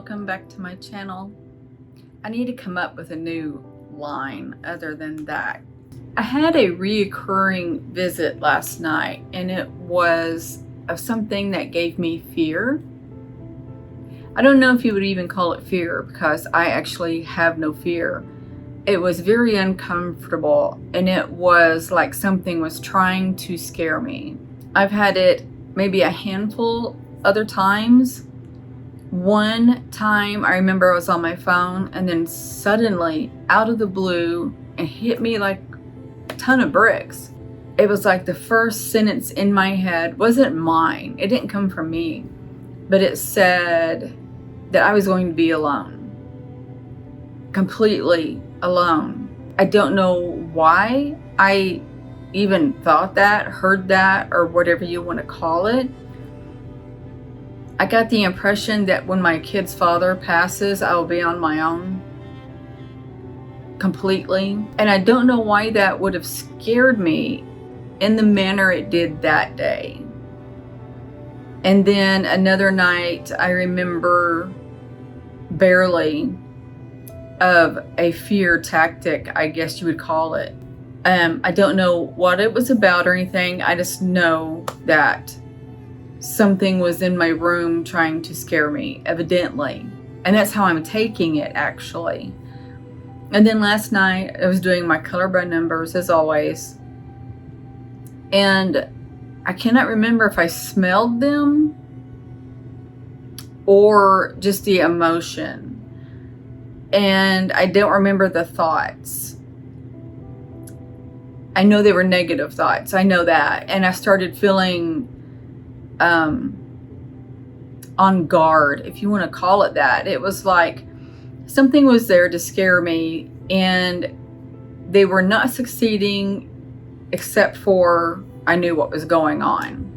welcome back to my channel. I need to come up with a new line other than that. I had a reoccurring visit last night, and it was of something that gave me fear. I don't know if you would even call it fear, because I actually have no fear. It was very uncomfortable, and it was like something was trying to scare me. I've had it maybe a handful other times. One time I remember I was on my phone, and then suddenly out of the blue it hit me like a ton of bricks. It was like the first sentence in my head wasn't mine. It didn't come from me, but it said that I was going to be alone, completely alone. I don't know why I even thought that, heard that, or whatever you want to call it. I got the impression that when my kid's father passes, I will be on my own completely. And I don't know why that would have scared me in the manner it did that day. And then another night, I remember barely of a fear tactic, I guess you would call it. I don't know what it was about or anything. I just know that something was in my room trying to scare me, evidently. And that's how I'm taking it, actually. And then last night, I was doing my color by numbers, as always. And I cannot remember if I smelled them or just the emotion. And I don't remember the thoughts. I know they were negative thoughts. I know that. And I started feeling on guard, if you want to call it that. It was like something was there to scare me, and they were not succeeding, except for I knew what was going on.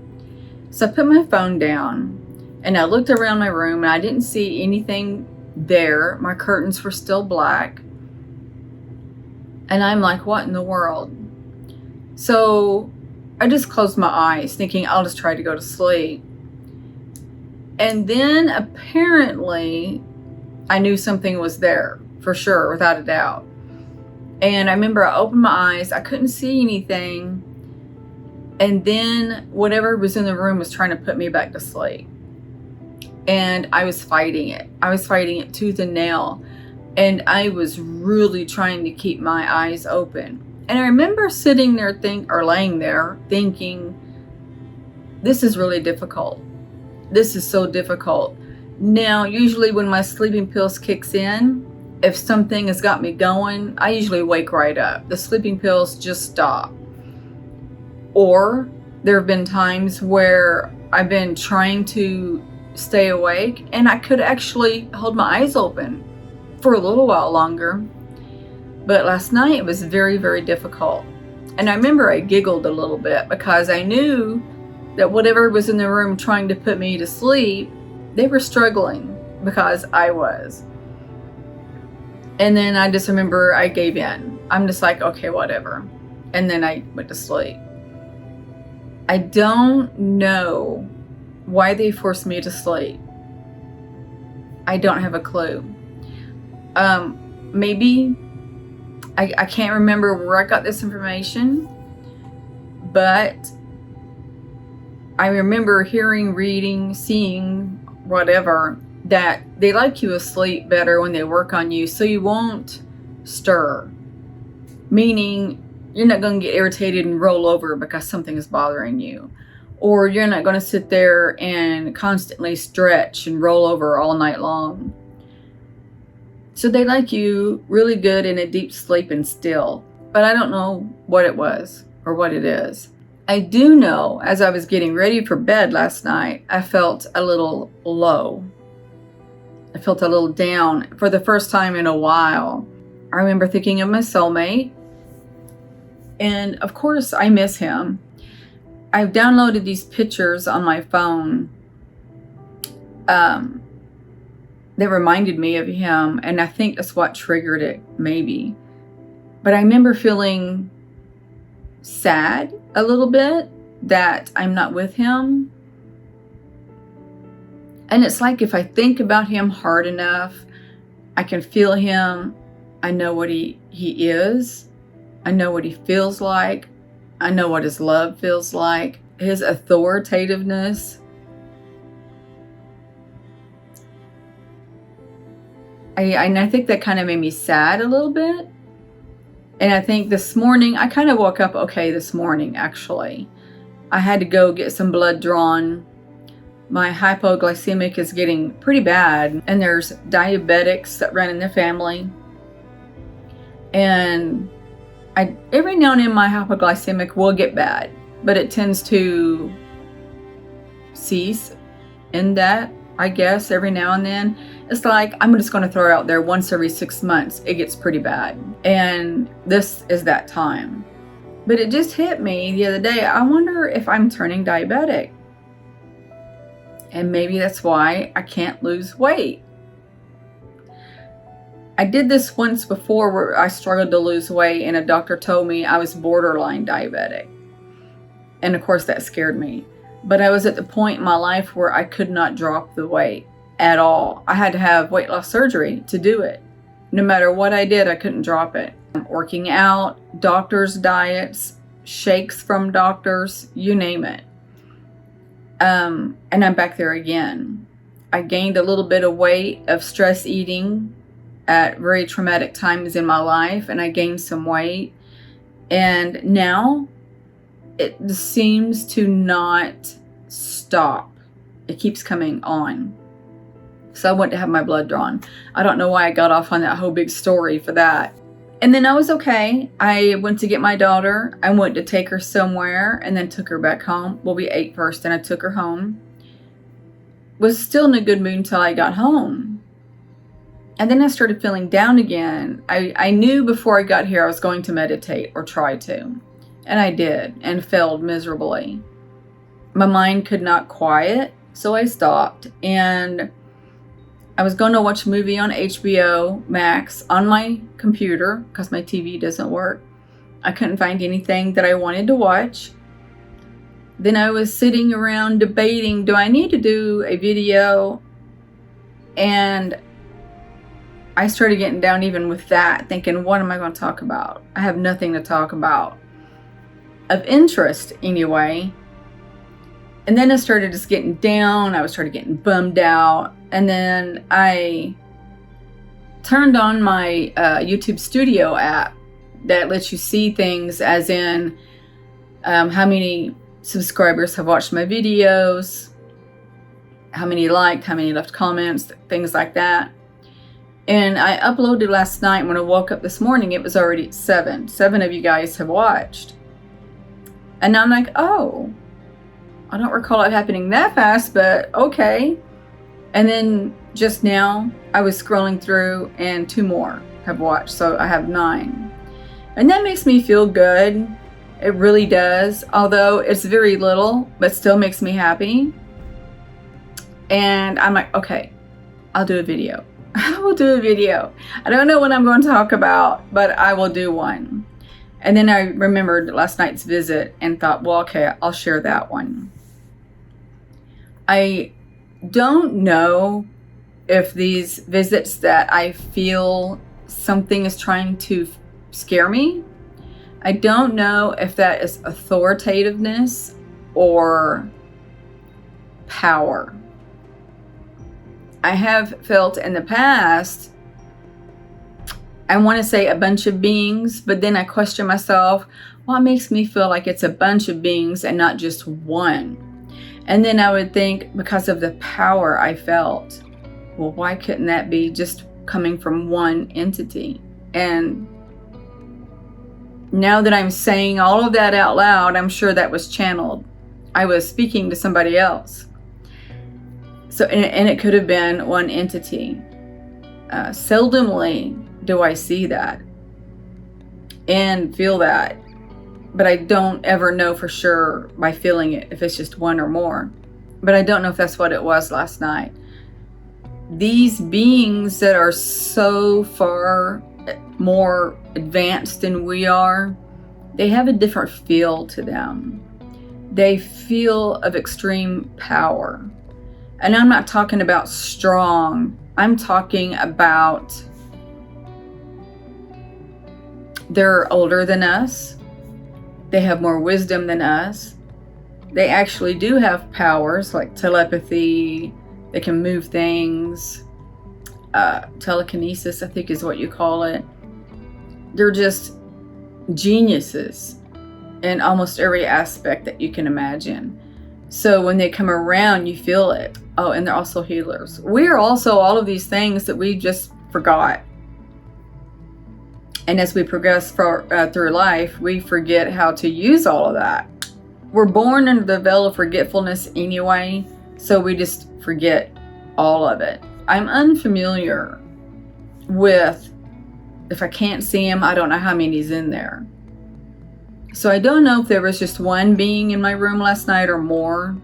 So I put my phone down and I looked around my room, and I didn't see anything there. My curtains were still black, and I'm like, what in the world? So I just closed my eyes, thinking I'll just try to go to sleep. And then apparently I knew something was there for sure, without a doubt. And I remember I opened my eyes, I couldn't see anything. And then whatever was in the room was trying to put me back to sleep. And I was fighting it. I was fighting it tooth and nail. And I was really trying to keep my eyes open. And I remember sitting there laying there thinking, this is really difficult. This is so difficult. Now, usually when my sleeping pills kicks in, if something has got me going, I usually wake right up. The sleeping pills just stop. Or there have been times where I've been trying to stay awake, and I could actually hold my eyes open for a little while longer. But last night it was very, very difficult. And I remember I giggled a little bit, because I knew that whatever was in the room trying to put me to sleep, they were struggling because I was. And then I just remember I gave in. I'm just like, okay, whatever. And then I went to sleep. I don't know why they forced me to sleep. I don't have a clue. Maybe I can't remember where I got this information, but I remember hearing, reading, seeing, whatever, that they like you asleep better when they work on you, so you won't stir. Meaning, you're not going to get irritated and roll over because something is bothering you. Or you're not going to sit there and constantly stretch and roll over all night long. So they like you really good in a deep sleep and still. But I don't know what it was or what it is. I do know, as I was getting ready for bed last night, I felt a little low. I felt a little down for the first time in a while. I remember thinking of my soulmate. And of course, I miss him. I've downloaded these pictures on my phone. They reminded me of him, and I think that's what triggered it, maybe. But I remember feeling sad a little bit that I'm not with him. And it's like if I think about him hard enough, I can feel him. I know what he is. I know what he feels like. I know what his love feels like. His authoritativeness. I think that kind of made me sad a little bit. And I think this morning, I kind of woke up okay this morning, actually. I had to go get some blood drawn. My hypoglycemic is getting pretty bad, and there's diabetics that run in the family. And every now and then my hypoglycemic will get bad, but it tends to cease in that, I guess, every now and then. It's like, I'm just going to throw it out there, once every 6 months, it gets pretty bad. And this is that time. But it just hit me the other day. I wonder if I'm turning diabetic. And maybe that's why I can't lose weight. I did this once before where I struggled to lose weight, and a doctor told me I was borderline diabetic. And of course that scared me. But I was at the point in my life where I could not drop the weight at all. I had to have weight loss surgery to do it. No matter what I did, I couldn't drop it. Working out, doctors' diets, shakes from doctors, you name it. And I'm back there again. I gained a little bit of weight of stress eating at very traumatic times in my life, and I gained some weight. And now it seems to not stop. It keeps coming on. So I went to have my blood drawn. I don't know why I got off on that whole big story for that. And then I was okay. I went to get my daughter. I went to take her somewhere and then took her back home. Well, we ate first, and I took her home. Was still in a good mood until I got home. And then I started feeling down again. I knew before I got here I was going to meditate or try to. And I did, and failed miserably. My mind could not quiet, so I stopped. And I was going to watch a movie on HBO Max on my computer because my TV doesn't work. I couldn't find anything that I wanted to watch. Then I was sitting around debating, do I need to do a video? And I started getting down even with that, thinking, what am I going to talk about? I have nothing to talk about. Of interest, anyway. And then I started just getting down. I started getting bummed out. And then I turned on my YouTube Studio app that lets you see things, as in how many subscribers have watched my videos, how many liked, how many left comments, things like that. And I uploaded last night. When I woke up this morning, it was already at 7. 7 of you guys have watched. And I'm like, oh, I don't recall it happening that fast, but okay. And then just now I was scrolling through and 2 more have watched. So I have 9. And that makes me feel good. It really does. Although it's very little, but still makes me happy. And I'm like, okay, I'll do a video. I will do a video. I don't know what I'm going to talk about, but I will do one. And then I remembered last night's visit and thought, well, okay, I'll share that one. I don't know if these visits that I feel something is trying to scare me. I don't know if that is authoritativeness or power. I have felt in the past, I want to say a bunch of beings, but then I question myself, what makes me feel like it's a bunch of beings and not just one? And then I would think, because of the power I felt, well, why couldn't that be just coming from one entity? And now that I'm saying all of that out loud, I'm sure that was channeled. I was speaking to somebody else. So, and it could have been one entity. Seldomly do I see that and feel that, but I don't ever know for sure by feeling it if it's just one or more. But I don't know if that's what it was last night. These beings that are so far more advanced than we are, they have a different feel to them. They feel of extreme power. And I'm not talking about strong. I'm talking about they're older than us. They have more wisdom than us. They actually do have powers like telepathy. They can move things. Telekinesis, I think is what you call it. They're just geniuses in almost every aspect that you can imagine. So when they come around, you feel it. Oh, and they're also healers. We are also all of these things that we just forgot. And as we progress through life, we forget how to use all of that. We're born under the veil of forgetfulness anyway, so we just forget all of it. I'm unfamiliar with, if I can't see him, I don't know how many's in there. So I don't know if there was just one being in my room last night or more.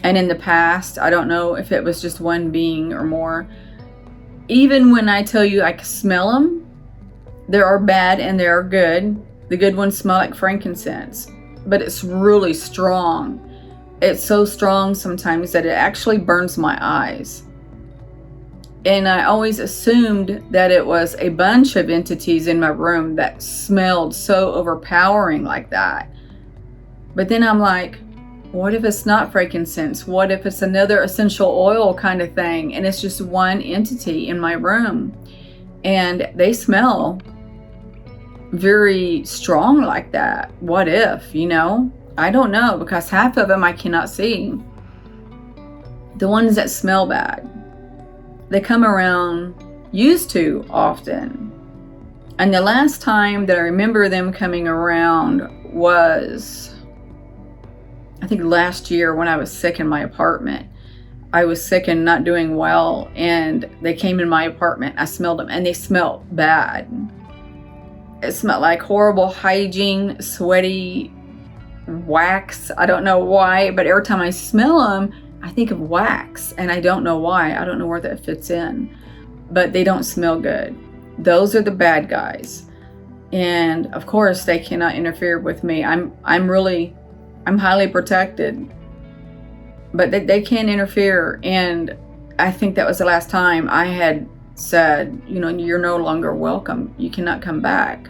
And in the past, I don't know if it was just one being or more. Even when I tell you I can smell them, there are bad and there are good. The good ones smell like frankincense, but it's really strong. It's so strong sometimes that it actually burns my eyes. And I always assumed that it was a bunch of entities in my room that smelled so overpowering like that. But then I'm like, what if it's not frankincense? What if it's another essential oil kind of thing? And it's just one entity in my room. And they smell very strong like that. What if, I don't know, because half of them I cannot see. The ones that smell bad, they come around used to often. And the last time that I remember them coming around was, I think last year when I was sick in my apartment. I was sick and not doing well, and they came in my apartment. I smelled them, and they smelled bad. It smelled like horrible hygiene, sweaty wax. I don't know why, but every time I smell them, I think of wax, and I don't know why. I don't know where that fits in, but they don't smell good. Those are the bad guys, and of course, they cannot interfere with me. I'm highly protected, but they can't interfere. And I think that was the last time I had said, you're no longer welcome. You cannot come back.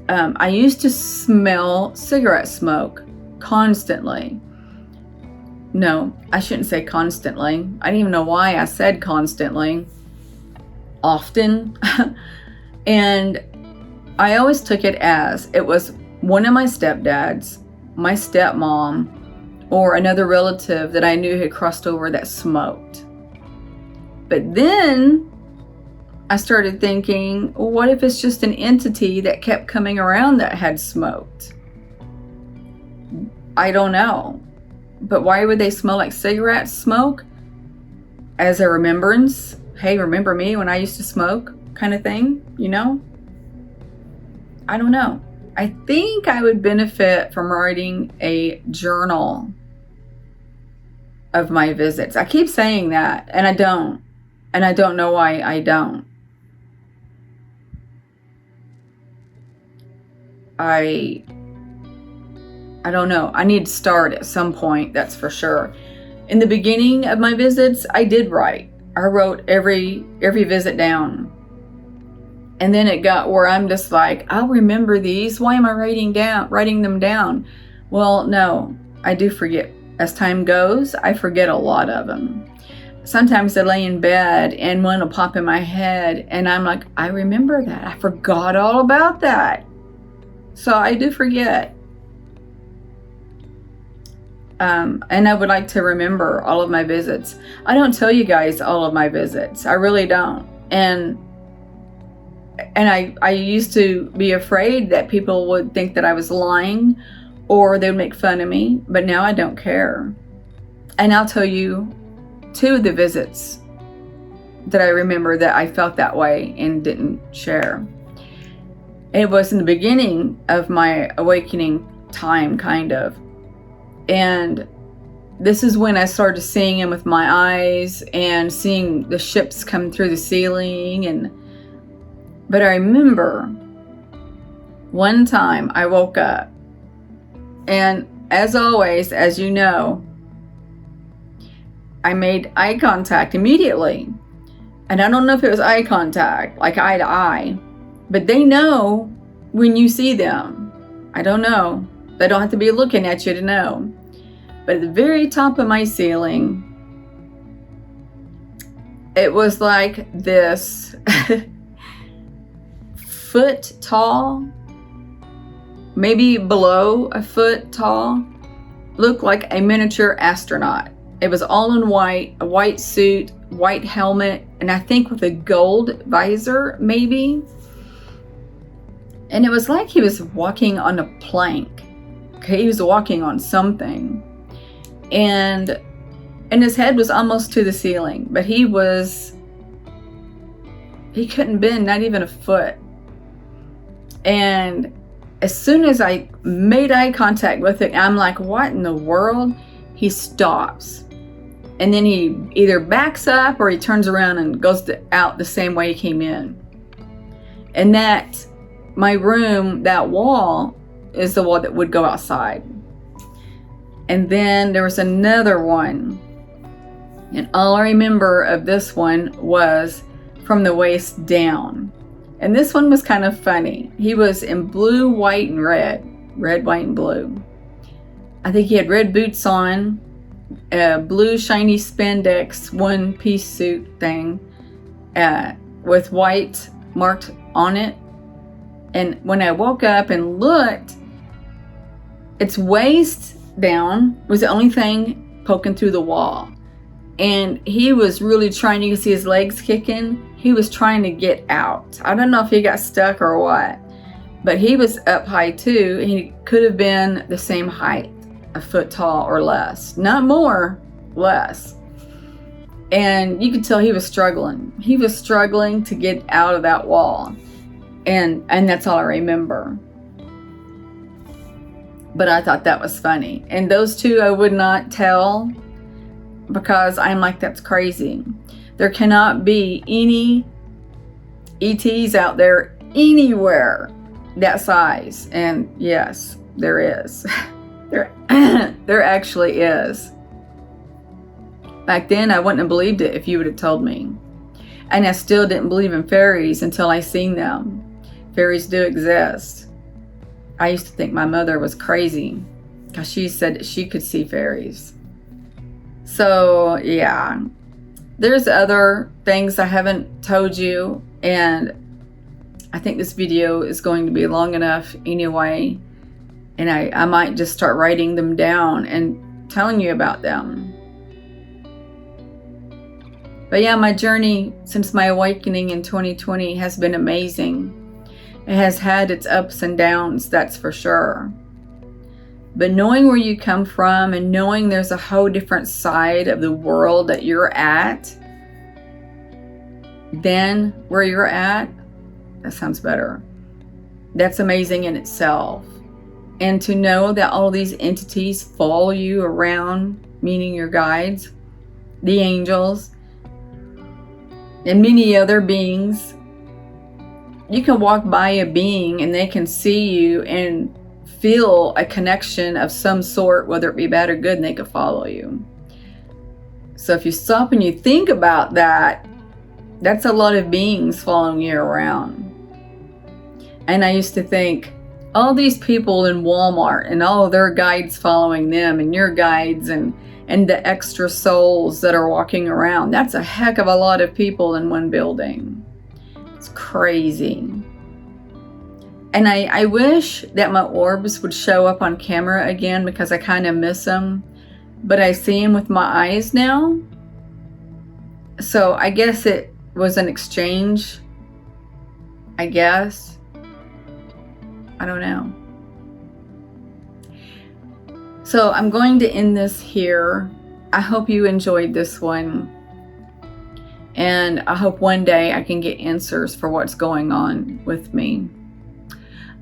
I used to smell cigarette smoke constantly. No, I shouldn't say constantly. I didn't even know why I said constantly. Often. And I always took it as it was one of my stepdads, my stepmom, or another relative that I knew had crossed over that smoked. But then I started thinking, well, what if it's just an entity that kept coming around that had smoked? I don't know. But why would they smell like cigarette smoke? As a remembrance? Hey, remember me when I used to smoke kind of thing, I don't know. I think I would benefit from writing a journal of my visits. I keep saying that, and I don't. And I don't know why I don't. I don't know. I need to start at some point, that's for sure. In the beginning of my visits, I did write. I wrote every visit down. And then it got where I'm just like, I'll remember these. Why am I writing them down? Well, no, I do forget. As time goes, I forget a lot of them. Sometimes I lay in bed and one will pop in my head and I'm like, I remember that. I forgot all about that. So I do forget. And I would like to remember all of my visits. I don't tell you guys all of my visits. I really don't. And I used to be afraid that people would think that I was lying or they would make fun of me, but now I don't care. And I'll tell you 2 of the visits that I remember that I felt that way and didn't share. It was in the beginning of my awakening time, kind of. And this is when I started seeing him with my eyes and seeing the ships come through the ceiling. But I remember one time I woke up and as always, as you know, I made eye contact immediately. And I don't know if it was eye contact, like eye to eye, but they know when you see them. I don't know. They don't have to be looking at you to know. But at the very top of my ceiling, it was like this foot tall, maybe below a foot tall, looked like a miniature astronaut. It was all in white, a white suit, white helmet, and I think with a gold visor, maybe. And it was like he was walking on a plank. Okay, he was walking on something. And his head was almost to the ceiling, but he couldn't bend, not even a foot. And as soon as I made eye contact with it, I'm like, what in the world? He stops. And then he either backs up or he turns around and goes out the same way he came in. And my room, that wall, is the wall that would go outside. And then there was another one. And all I remember of this one was from the waist down. And this one was kind of funny. He was in blue, white, and red. Red, white, and blue. I think he had red boots on, a blue shiny spandex one-piece suit thing with white marked on it. And when I woke up and looked, its waist down was the only thing poking through the wall. And he was really trying, you can see his legs kicking. He was trying to get out. I don't know if he got stuck or what, but he was up high too. He could have been the same height, a foot tall or less. Not more, less. And you could tell he was struggling. He was struggling to get out of that wall. And that's all I remember. But I thought that was funny. And those two I would not tell, because I'm like, that's crazy. There cannot be any ETs out there anywhere that size. And yes, there is. There actually is. Back then, I wouldn't have believed it if you would have told me. And I still didn't believe in fairies until I seen them. Fairies do exist. I used to think my mother was crazy because she said that she could see fairies. So, yeah. There's other things I haven't told you, and I think this video is going to be long enough anyway. And I might just start writing them down and telling you about them. But yeah, my journey since my awakening in 2020 has been amazing. It has had its ups and downs, that's for sure. But knowing where you come from and knowing there's a whole different side of the world that you're at than where you're at, that sounds better. That's amazing in itself. And to know that all these entities follow you around, meaning your guides, the angels, and many other beings. You can walk by a being and they can see you and feel a connection of some sort, whether it be bad or good, and they can follow you. So if you stop and you think about that, that's a lot of beings following you around. And I used to think, all these people in Walmart and all of their guides following them and your guides and the extra souls that are walking around, that's a heck of a lot of people in one building. It's crazy. And I wish that my orbs would show up on camera again because I kind of miss them. But I see them with my eyes now. So I guess it was an exchange. I guess. I don't know. So I'm going to end this here. I hope you enjoyed this one. And I hope one day I can get answers for what's going on with me.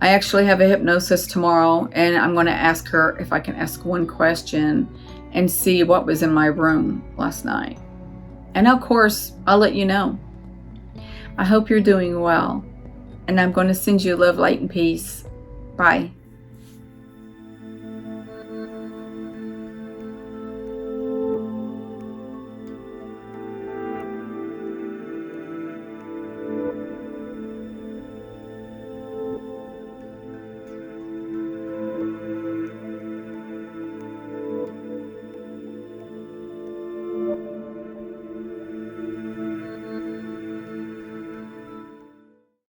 I actually have a hypnosis tomorrow, and I'm going to ask her if I can ask one question and see what was in my room last night. And of course, I'll let you know. I hope you're doing well. And I'm going to send you love, light, and peace. Bye.